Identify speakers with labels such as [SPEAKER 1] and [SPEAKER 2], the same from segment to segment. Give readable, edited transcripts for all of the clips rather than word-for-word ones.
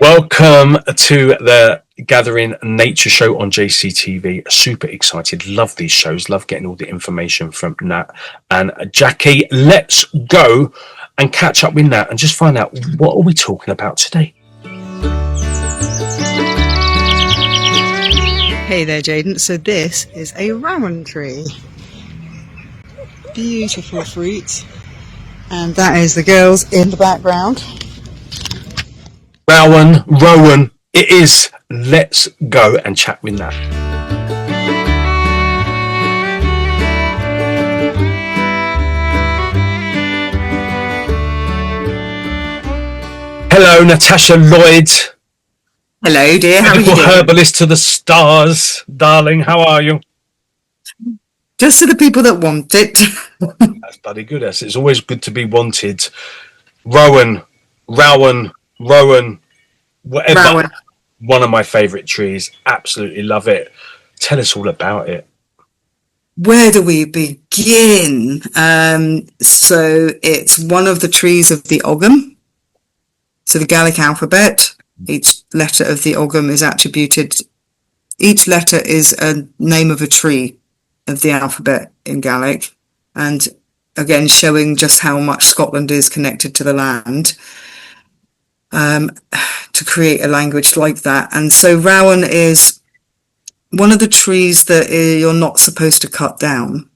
[SPEAKER 1] Welcome to the Gathering Nature Show on JCTV. Super excited. Love these shows. Love getting all the information from Nat and Jackie. Let's go and catch up with Nat and just find out what are we talking about today.
[SPEAKER 2] Hey there, Jaden. So this is a rowan tree. Beautiful fruit. And that is the girls in the background.
[SPEAKER 1] Rowan, it is. Let's go and chat with Nat. Hello, Natasha Lloyd.
[SPEAKER 2] Hello, dear. How are you doing?
[SPEAKER 1] Herbalist to the stars, darling. How are you?
[SPEAKER 2] Just to the people that want it.
[SPEAKER 1] That's bloody good. It's always good to be wanted. Rowan, whatever.
[SPEAKER 2] Rowan.
[SPEAKER 1] One of my favourite trees. Absolutely love it. Tell us all about it.
[SPEAKER 2] Where do we begin? So it's one of the trees of the Ogham. So the Gaelic alphabet. Each letter of the Ogham is attributed. Each letter is a name of a tree of the alphabet in Gaelic. And again, showing just how much Scotland is connected to the land. To create a language like that. And so rowan is one of the trees that you're not supposed to cut down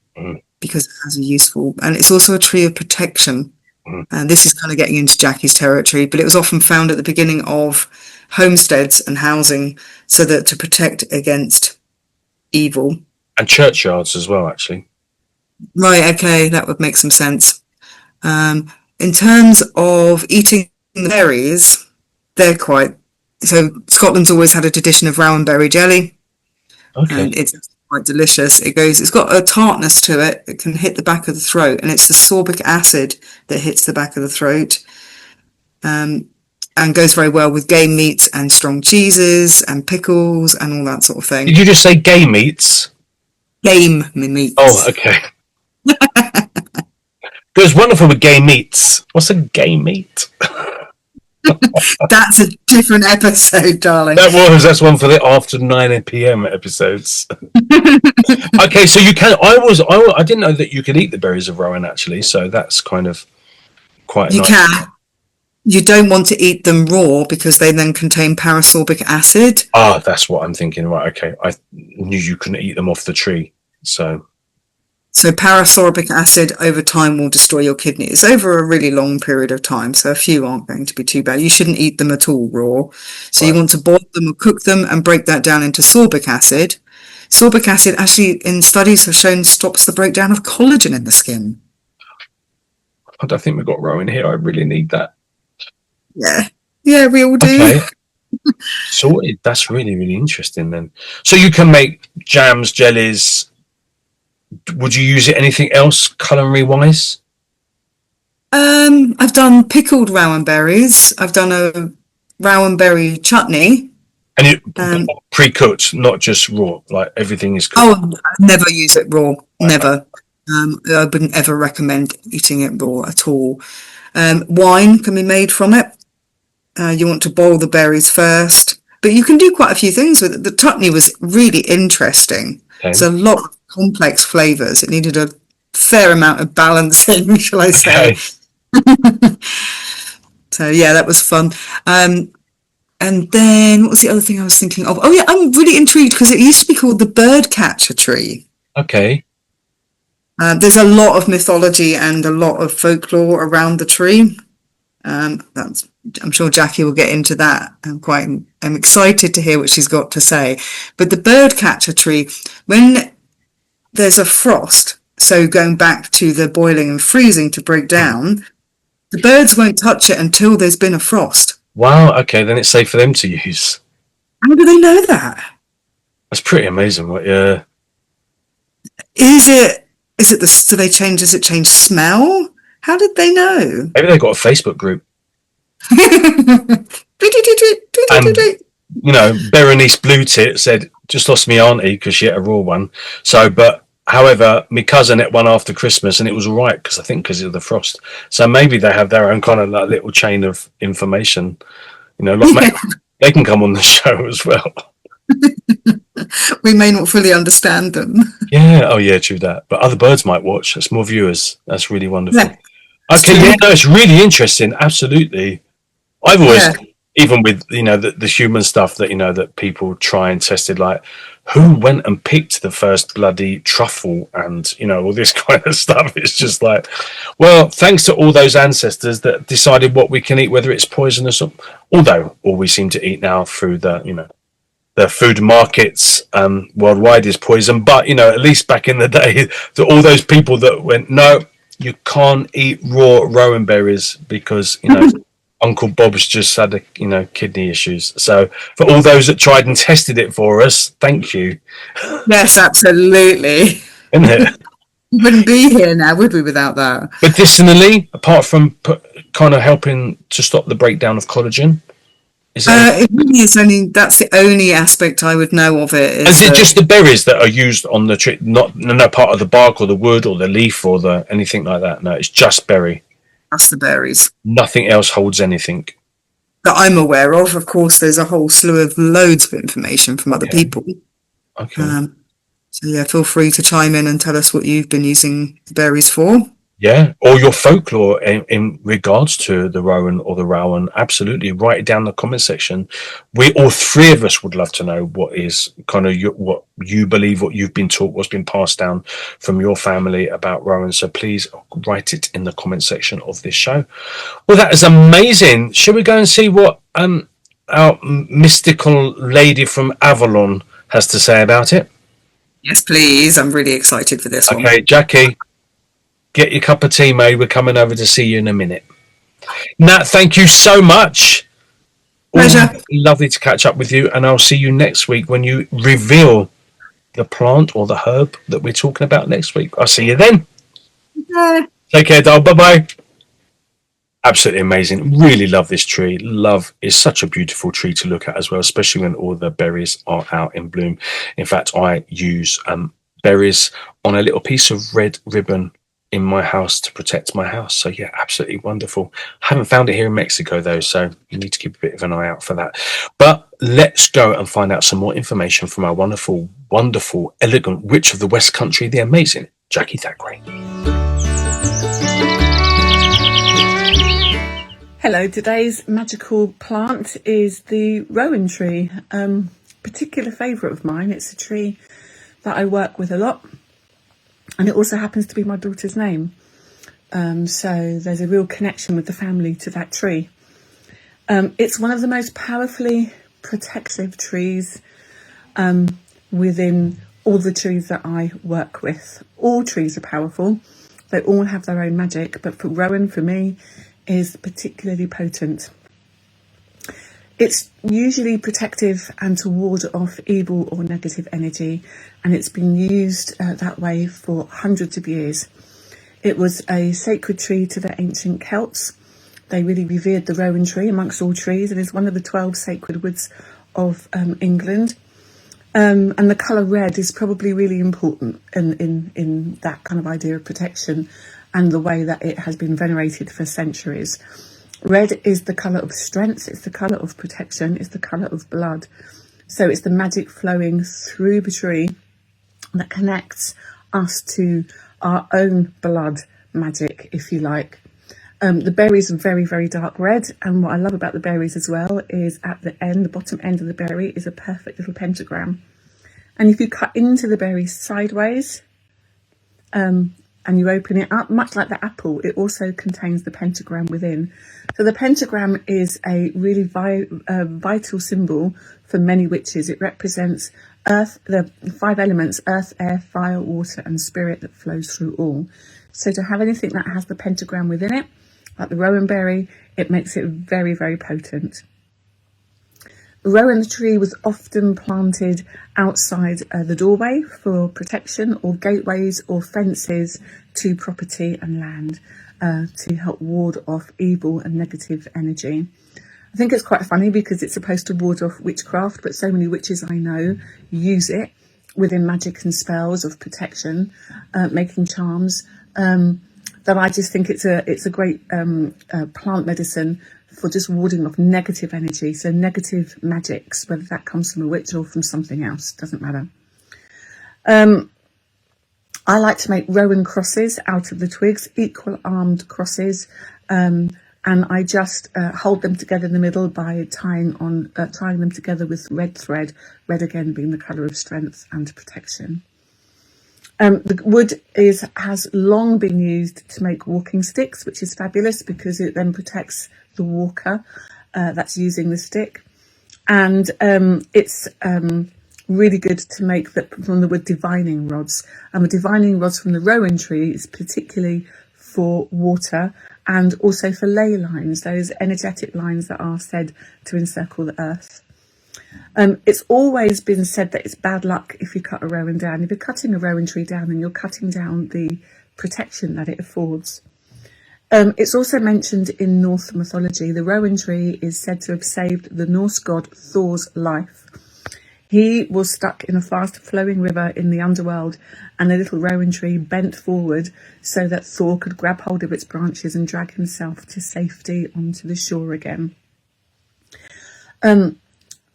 [SPEAKER 2] because it has a useful, and it's also a tree of protection. And this is kind of getting into Jackie's territory, but it was often found at the beginning of homesteads and housing so that to protect against evil. And
[SPEAKER 1] churchyards as well, actually.
[SPEAKER 2] Right, okay, that would make some sense. In terms of eating the berries, they're quite, so Scotland's always had a tradition of rowan berry jelly.
[SPEAKER 1] Okay.
[SPEAKER 2] And it's quite delicious. It's got a tartness to it. It can hit the back of the throat, and it's the sorbic acid that hits the back of the throat. And goes very well with game meats and strong cheeses and pickles and all that sort of thing.
[SPEAKER 1] Did you just say gay meats?
[SPEAKER 2] Game meats.
[SPEAKER 1] Oh, okay. Goes wonderful with gay meats. What's a gay meat?
[SPEAKER 2] That's a different episode, darling.
[SPEAKER 1] That's one for the after 9 p.m. episodes. Okay, so you can. I didn't know that you could eat the berries of rowan actually. So that's kind of quite.
[SPEAKER 2] You can. You don't want to eat them raw because they then contain parasorbic acid.
[SPEAKER 1] Ah, that's what I'm thinking. Right. Okay, I knew you couldn't eat them off the tree. So parasorbic acid over time will destroy your kidneys over a really long period of time. So a few aren't going to be too bad. You shouldn't eat them at all raw. So You want to boil them or cook them and break that down into sorbic acid. Sorbic acid actually in studies have shown stops the breakdown of collagen in the skin. I don't think we've got rowan here. I really need that.
[SPEAKER 2] Yeah, we all do.
[SPEAKER 1] Okay. Sorted. That's really, really interesting then. So you can make jams, jellies. Would you use it anything else culinary wise?
[SPEAKER 2] I've done pickled rowan berries. I've done a rowan berry chutney.
[SPEAKER 1] And it pre-cooked, not just raw. Like everything is cooked.
[SPEAKER 2] Oh, I never use it raw. Never. I wouldn't ever recommend eating it raw at all. Wine can be made from it. You want to boil the berries first, but you can do quite a few things with it. The chutney was really interesting. Okay. There's a lot of complex flavours. It needed a fair amount of balancing, shall I say. Okay. So yeah, that was fun. And then what was the other thing I was thinking of? Oh yeah, I'm really intrigued because it used to be called the bird catcher tree.
[SPEAKER 1] Okay.
[SPEAKER 2] There's a lot of mythology and a lot of folklore around the tree. I'm sure Jackie will get into that. I'm excited to hear what she's got to say. But the bird catcher tree, when there's a frost, so going back to the boiling and freezing to break down, the birds won't touch it until there's been a frost.
[SPEAKER 1] Wow, okay, then it's safe for them to use.
[SPEAKER 2] How do they know that?
[SPEAKER 1] That's pretty amazing. Yeah.
[SPEAKER 2] Does it change smell? How did they know?
[SPEAKER 1] Maybe they got a Facebook group. And Berenice Blue Tit said, just lost me auntie because she ate a raw one. However, my cousin ate one after Christmas and it was all right because of the frost. So maybe they have their own kind of like little chain of information. You know, like they can come on the show as well.
[SPEAKER 2] We may not fully understand them.
[SPEAKER 1] Yeah. Oh, yeah. True that. But other birds might watch. That's more viewers. That's really wonderful.
[SPEAKER 2] Yeah,
[SPEAKER 1] Okay. Yeah. No, it's really interesting. Absolutely. I've always,
[SPEAKER 2] yeah.
[SPEAKER 1] even with the human stuff that that people try and tested, like who went and picked the first bloody truffle and all this kind of stuff. It's just like, well, thanks to all those ancestors that decided what we can eat, whether it's poisonous or, although all we seem to eat now through the food markets worldwide is poison. But at least back in the day, to all those people that went, no, you can't eat raw rowan berries because Uncle Bob's just had kidney issues. So for all those that tried and tested it for us, thank you.
[SPEAKER 2] Yes, absolutely.
[SPEAKER 1] Isn't it?
[SPEAKER 2] We wouldn't be here now, would we, without that?
[SPEAKER 1] Medicinally, apart from kind of helping to stop the breakdown of collagen, is
[SPEAKER 2] it really is that's the only aspect I would know of it.
[SPEAKER 1] Is it just the berries that are used on the tree, not no part of the bark or the wood or the leaf or the anything like that? No, it's just berry.
[SPEAKER 2] That's the berries.
[SPEAKER 1] Nothing else holds anything
[SPEAKER 2] That I'm aware of. Of course, there's a whole slew of loads of information from other people.
[SPEAKER 1] Okay.
[SPEAKER 2] So yeah, feel free to chime in and tell us what you've been using the berries for.
[SPEAKER 1] Yeah, or your folklore in regards to the rowan or the rowan. Absolutely, write it down in the comment section. We all three of us would love to know what is kind of what you believe, what you've been taught, what's been passed down from your family about rowan. So please write it in the comment section of this show. Well, that is amazing. Should we go and see what our mystical lady from Avalon has to say about it?
[SPEAKER 2] Yes, please. I'm really excited for this one.
[SPEAKER 1] Okay, Jackie. Get your cup of tea made. We're coming over to see you in a minute. Nat, thank you so much.
[SPEAKER 2] Pleasure.
[SPEAKER 1] Lovely to catch up with you. And I'll see you next week when you reveal the plant or the herb that we're talking about next week. I'll see you then.
[SPEAKER 2] Bye.
[SPEAKER 1] Take care, doll. Bye-bye. Absolutely amazing. Really love this tree. Love is such a beautiful tree to look at as well, especially when all the berries are out in bloom. In fact, I use berries on a little piece of red ribbon in my house to protect my house. So yeah, absolutely wonderful. Haven't found it here in Mexico though, so you need to keep a bit of an eye out for that. But let's go and find out some more information from our wonderful, wonderful, elegant witch of the West Country, the amazing Jackie Thackeray.
[SPEAKER 3] Hello, today's magical plant is the rowan tree. Particular favourite of mine. It's a tree that I work with a lot. And it also happens to be my daughter's name. So there's a real connection with the family to that tree. It's one of the most powerfully protective trees within all the trees that I work with. All trees are powerful. They all have their own magic. But for rowan, for me, is particularly potent. It's usually protective and to ward off evil or negative energy, and it's been used that way for hundreds of years. It was a sacred tree to the ancient Celts. They really revered the rowan tree amongst all trees, and it's one of the 12 sacred woods of England. And the colour red is probably really important in that kind of idea of protection and the way that it has been venerated for centuries. Red is the colour of strength, it's the colour of protection, it's the colour of blood. So it's the magic flowing through the tree that connects us to our own blood magic, if you like. The berries are very, very dark red. And what I love about the berries as well is at the end, the bottom end of the berry is a perfect little pentagram. And if you cut into the berry sideways, and you open it up, much like the apple, it also contains the pentagram within. So the pentagram is a really vital symbol for many witches. It represents earth, the 5 elements, earth, air, fire, water, and spirit that flows through all. So to have anything that has the pentagram within it, like the rowan berry, it makes it very, very potent. The rowan tree was often planted outside the doorway for protection, or gateways or fences to property and land to help ward off evil and negative energy. I think it's quite funny because it's supposed to ward off witchcraft, but so many witches I know use it within magic and spells of protection, making charms, that I just think it's a great plant medicine for just warding off negative energy, so negative magics, whether that comes from a witch or from something else, doesn't matter. I like to make rowan crosses out of the twigs, equal armed crosses, and I just hold them together in the middle by tying them together with red thread, red again being the colour of strength and protection. The wood has long been used to make walking sticks, which is fabulous because it then protects the walker that's using the stick. And it's really good to make from the wood divining rods. And the divining rods from the rowan tree is particularly for water and also for ley lines, those energetic lines that are said to encircle the earth. It's always been said that it's bad luck if you cut a rowan down. If you're cutting a rowan tree down, then you're cutting down the protection that it affords. It's also mentioned in Norse mythology. The rowan tree is said to have saved the Norse god Thor's life. He was stuck in a fast-flowing river in the underworld, and the little rowan tree bent forward so that Thor could grab hold of its branches and drag himself to safety onto the shore again.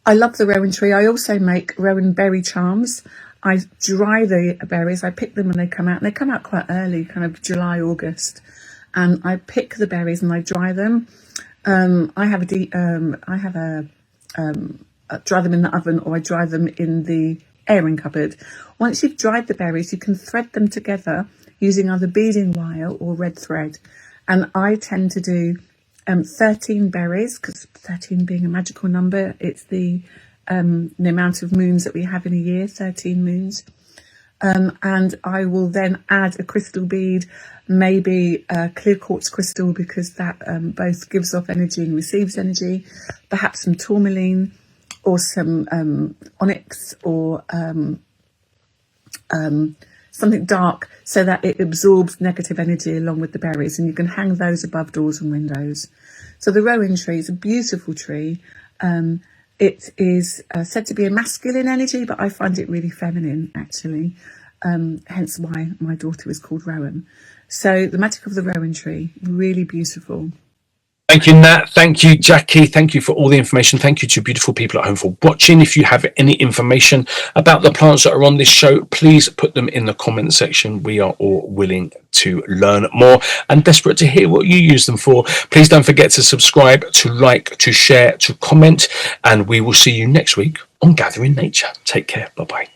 [SPEAKER 3] I love the rowan tree. I also make rowan berry charms. I dry the berries. I pick them when they come out. And they come out quite early, kind of July, August. And I pick the berries and I dry them. I dry them in the oven, or I dry them in the airing cupboard. Once you've dried the berries, you can thread them together using either beading wire or red thread. And I tend to do 13 berries, because 13 being a magical number, it's the amount of moons that we have in a year, 13 moons. And I will then add a crystal bead, maybe a clear quartz crystal, because that both gives off energy and receives energy, perhaps some tourmaline or some onyx or something dark, so that it absorbs negative energy along with the berries, and you can hang those above doors and windows. So the rowan tree is a beautiful tree. It is said to be a masculine energy, but I find it really feminine, actually. Hence why my daughter is called Rowan. So the magic of the rowan tree, really beautiful.
[SPEAKER 4] Thank you, Nat. Thank you, Jackie. Thank you for all the information. Thank you to beautiful people at home for watching. If you have any information about the plants that are on this show, please put them in the comment section. We are all willing to learn more and desperate to hear what you use them for. Please don't forget to subscribe, to like, to share, to comment, and we will see you next week on Gathering Nature. Take care. Bye-bye.